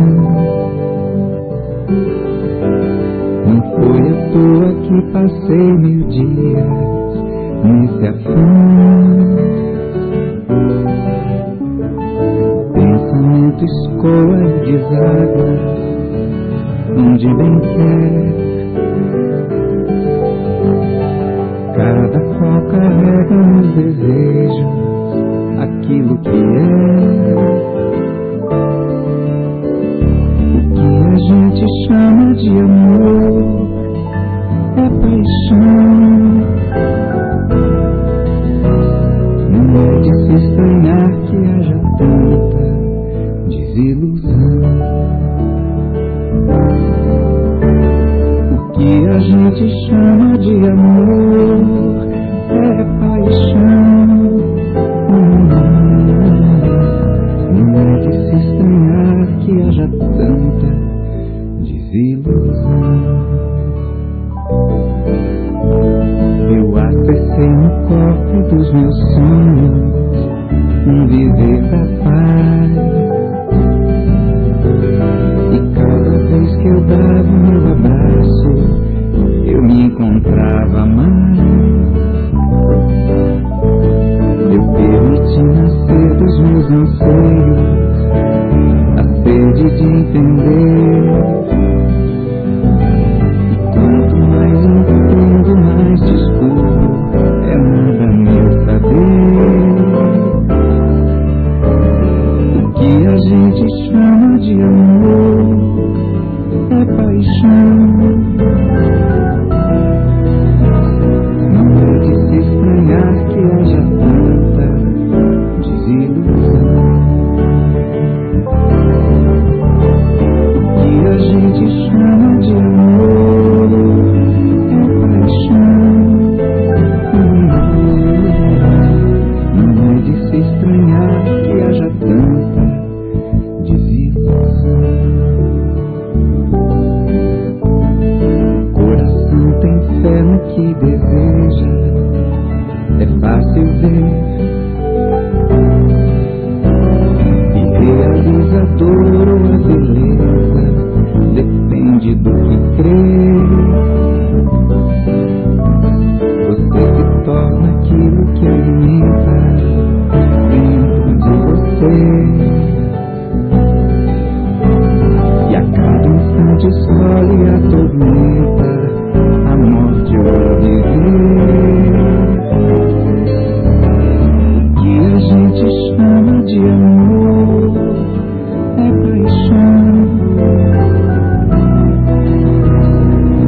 Não foi à toa que passei 1000 dias nesse afã. Pensamento escoa e deságua onde bem quer. Cada qual carrega nos desejos aquilo que é. O que a gente chama de amor é paixão. Não é de se estranhar que haja tanta desilusão. O que a gente chama de amor é paixão. Não é de se estranhar que haja tanta desilusão. Eu acessei no cofre dos meus sonhos um viver da paz. E cada vez que eu dava o meu abraço, eu me encontrava mais. Eu permiti nascer dos meus anseios a sede de entender. E quanto mais entendo, mais descubro, é nada meu saber. O que a gente chama de amor é paixão. Não é de se estranhar que haja tanta desilusão. O que a gente chama de amor é paixão. Não é de se estranhar que haja tanta desilusão. O coração tem fé no que deseja, é fácil ver. E realizador ou a beleza depende do que crê. Você se torna aquilo que alimenta dentro de você. E a cada instante escolhe a tormenta, a morte ou o viver. O que a gente chama de amor é paixão.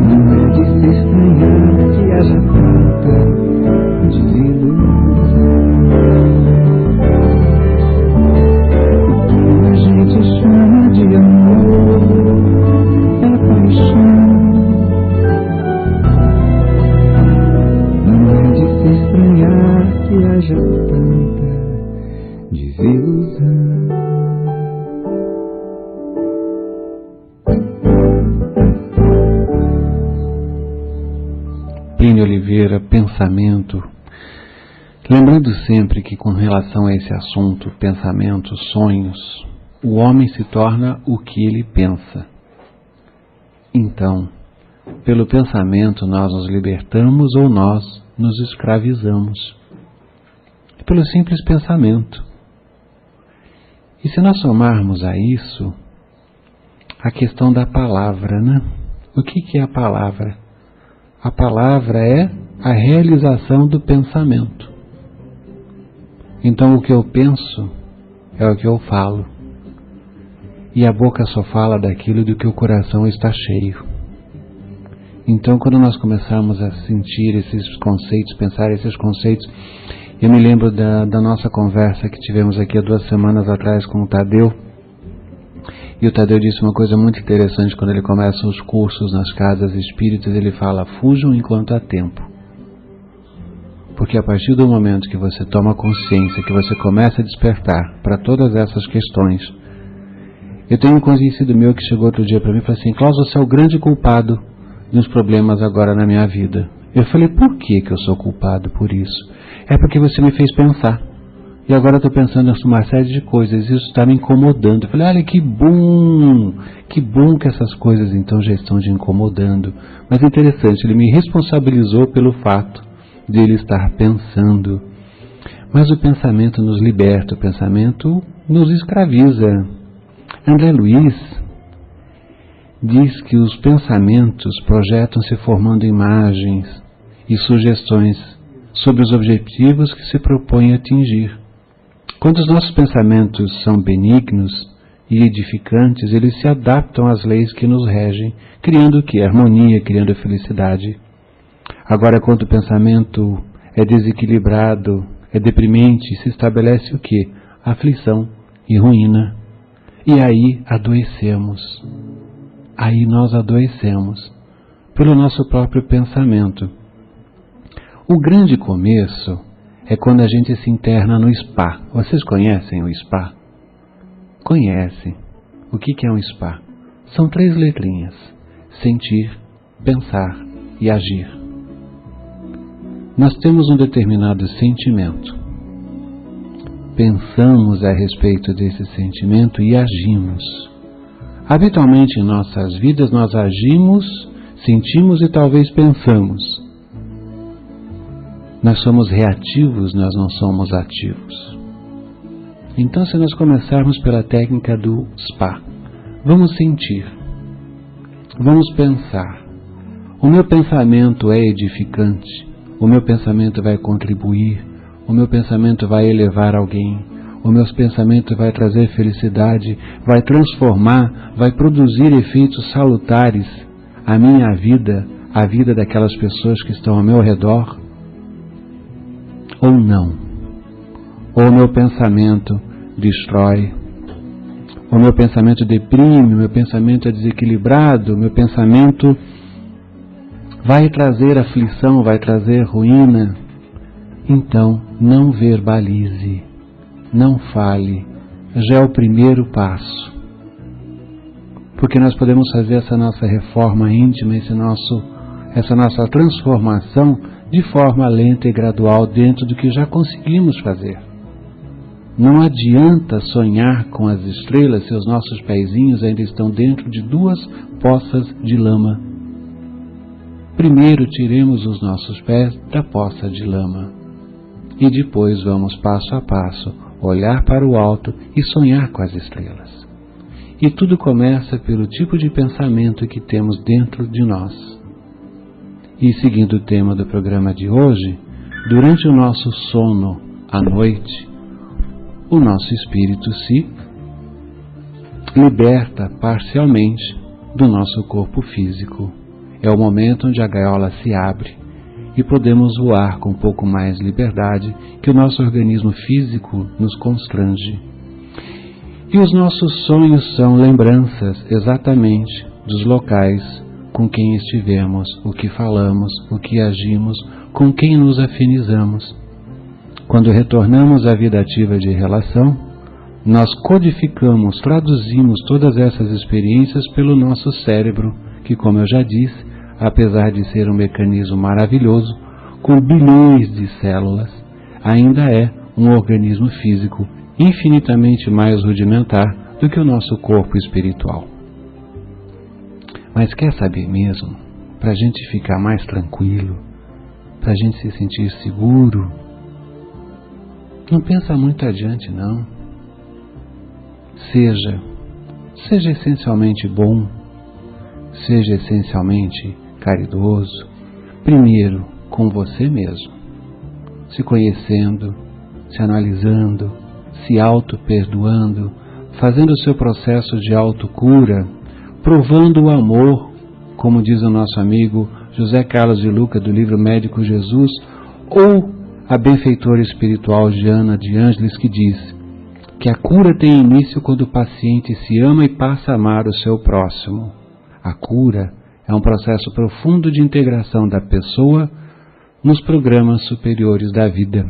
Não é de se estranhar que haja tanta desilusão. O que a gente chama de amor é paixão. Não é de se estranhar que haja tanta desilusão.
Plínio Oliveira, pensamento. Lembrando sempre que com relação a esse assunto, pensamento, sonhos, o homem se torna o que ele pensa. Então, pelo pensamento nós nos libertamos ou nós nos escravizamos. Pelo simples pensamento. E se nós somarmos a isso a questão da palavra, né? O que é a palavra? A palavra é a realização do pensamento. Então o que eu penso é o que eu falo. E a boca só fala daquilo do que o coração está cheio. Então quando nós começamos a sentir esses conceitos, pensar esses conceitos, eu me lembro da nossa conversa que tivemos aqui há 2 semanas atrás com o Tadeu. E o Tadeu disse uma coisa muito interessante quando ele começa os cursos nas casas espíritas, ele fala: fujam enquanto há tempo. Porque a partir do momento que você toma consciência, que você começa a despertar para todas essas questões. Eu tenho um conhecido meu que chegou outro dia para mim e falou assim: Klaus, você é o grande culpado dos problemas agora na minha vida. Eu falei: por que eu sou culpado por isso? É porque você me fez pensar. E agora eu estou pensando em uma série de coisas, isso está me incomodando. Eu falei: olha, que bom que essas coisas então já estão te incomodando. Mas é interessante, ele me responsabilizou pelo fato de ele estar pensando. Mas o pensamento nos liberta, o pensamento nos escraviza. André Luiz diz que os pensamentos projetam-se formando imagens e sugestões sobre os objetivos que se propõem atingir. Quando os nossos pensamentos são benignos e edificantes, eles se adaptam às leis que nos regem, criando o que? Harmonia, criando felicidade. Agora, quando o pensamento é desequilibrado, é deprimente, se estabelece o que? Aflição e ruína. E aí adoecemos. Aí nós adoecemos pelo nosso próprio pensamento. O grande começo é quando a gente se interna no spa. Vocês conhecem o spa? Conhecem. O que é um spa? São 3 letrinhas: sentir, pensar e agir. Nós temos um determinado sentimento. Pensamos a respeito desse sentimento e agimos. Habitualmente em nossas vidas nós agimos, sentimos e talvez pensamos. Nós somos reativos, nós não somos ativos. Então, se nós começarmos pela técnica do spa, vamos sentir, vamos pensar. O meu pensamento é edificante, o meu pensamento vai contribuir, o meu pensamento vai elevar alguém, o meu pensamento vai trazer felicidade, vai transformar, vai produzir efeitos salutares à minha vida, à vida daquelas pessoas que estão ao meu redor. Ou não. Ou o meu pensamento destrói, o meu pensamento deprime, o meu pensamento é desequilibrado, o meu pensamento vai trazer aflição, vai trazer ruína. Então, não verbalize, não fale, já é o primeiro passo. Porque nós podemos fazer essa nossa reforma íntima, essa nossa transformação de forma lenta e gradual dentro do que já conseguimos fazer. Não adianta sonhar com as estrelas se os nossos pezinhos ainda estão dentro de 2 poças de lama. Primeiro tiremos os nossos pés da poça de lama e depois vamos passo a passo olhar para o alto e sonhar com as estrelas. E tudo começa pelo tipo de pensamento que temos dentro de nós. E seguindo o tema do programa de hoje, durante o nosso sono à noite, o nosso espírito se liberta parcialmente do nosso corpo físico. É o momento onde a gaiola se abre e podemos voar com um pouco mais de liberdade que o nosso organismo físico nos constrange. E os nossos sonhos são lembranças exatamente dos locais com quem estivemos, o que falamos, o que agimos, com quem nos afinizamos. Quando retornamos à vida ativa de relação, nós codificamos, traduzimos todas essas experiências pelo nosso cérebro, que, como eu já disse, apesar de ser um mecanismo maravilhoso, com bilhões de células, ainda é um organismo físico infinitamente mais rudimentar do que o nosso corpo espiritual. Mas quer saber mesmo? Para a gente ficar mais tranquilo, para a gente se sentir seguro, não pensa muito adiante, não. Seja essencialmente bom, seja essencialmente caridoso, primeiro com você mesmo, se conhecendo, se analisando, se auto-perdoando, fazendo o seu processo de autocura, provando o amor, como diz o nosso amigo José Carlos de Luca, do livro Médico Jesus, ou a benfeitora espiritual Giana de Ângeles, que diz que a cura tem início quando o paciente se ama e passa a amar o seu próximo. A cura é um processo profundo de integração da pessoa nos programas superiores da vida.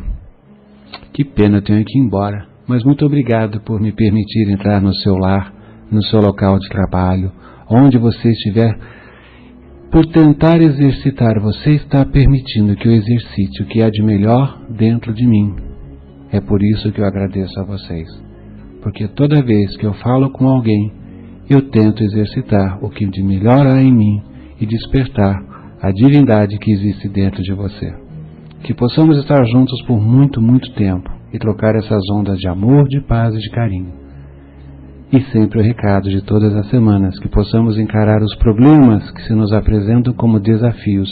Que pena, eu tenho que ir embora, mas muito obrigado por me permitir entrar no seu lar, no seu local de trabalho, onde você estiver. Por tentar exercitar, você está permitindo que eu exercite o que há de melhor dentro de mim. É por isso que eu agradeço a vocês, porque toda vez que eu falo com alguém, eu tento exercitar o que de melhor há em mim e despertar a divindade que existe dentro de você. Que possamos estar juntos por muito, muito tempo e trocar essas ondas de amor, de paz e de carinho. E sempre o recado de todas as semanas, que possamos encarar os problemas que se nos apresentam como desafios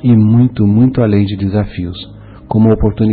e muito, muito além de desafios, como oportunidades.